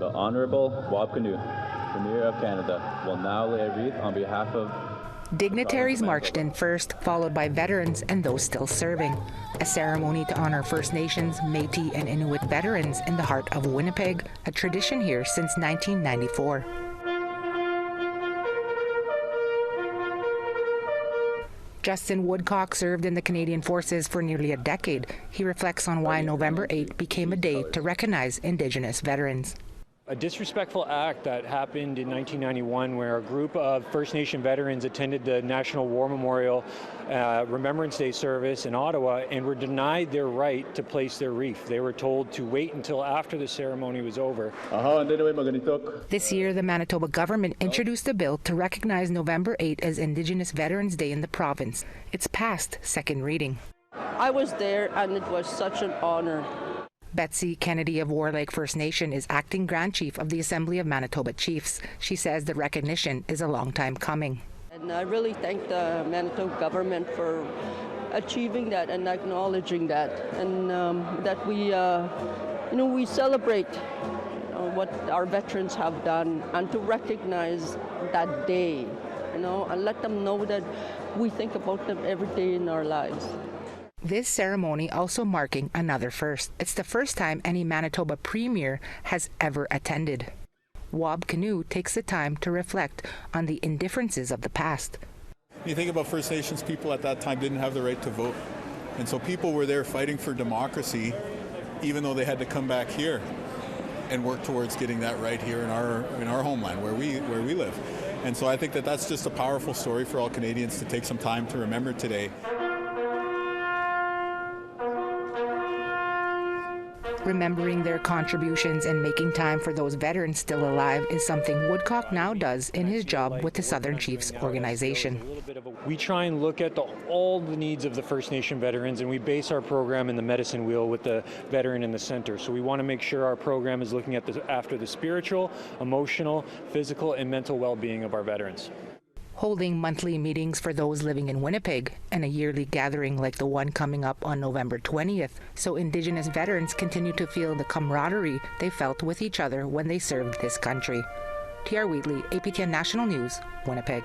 The Honourable Wab Kinew, Premier of Canada, will now lay a wreath on behalf of... Dignitaries marched in first, followed by veterans and those still serving. A ceremony to honor First Nations, Métis and Inuit veterans in the heart of Winnipeg, a tradition here since 1994. Justin Woodcock served in the Canadian Forces for nearly a decade. He reflects on why November 8 became a day to recognize Indigenous veterans. A disrespectful act that happened in 1991 where a group of First Nation veterans attended the National War Memorial Remembrance Day service in Ottawa and were denied their right to place their wreath. They were told to wait until after the ceremony was over. This year, the Manitoba government introduced a bill to recognize November 8 as Indigenous Veterans Day in the province. It's past second reading. I was there and it was such an honor. Betsy Kennedy of War Lake First Nation is acting Grand Chief of the Assembly of Manitoba Chiefs. She says the recognition is a long time coming. And I really thank the Manitoba government for achieving that and acknowledging that, and that we celebrate what our veterans have done, and to recognize that day, and let them know that we think about them every day in our lives. This ceremony also marking another first. It's the first time any Manitoba Premier has ever attended. Wab Kinew takes the time to reflect on the indifferences of the past. You think about First Nations people at that time didn't have the right to vote. And so people were there fighting for democracy, even though they had to come back here and work towards getting that right here in our homeland where we live. And so I think that that's just a powerful story for all Canadians to take some time to remember today. Remembering their contributions and making time for those veterans still alive is something Woodcock now does in his job with the Southern Chiefs organization. We try and look at all the needs of the First Nation veterans, and we base our program in the medicine wheel with the veteran in the center. So we want to make sure our program is looking at after the spiritual, emotional, physical, and mental well-being of our veterans. Holding monthly meetings for those living in Winnipeg and a yearly gathering like the one coming up on November 20th, so Indigenous veterans continue to feel the camaraderie they felt with each other when they served this country. T.R. Wheatley, APTN National News, Winnipeg.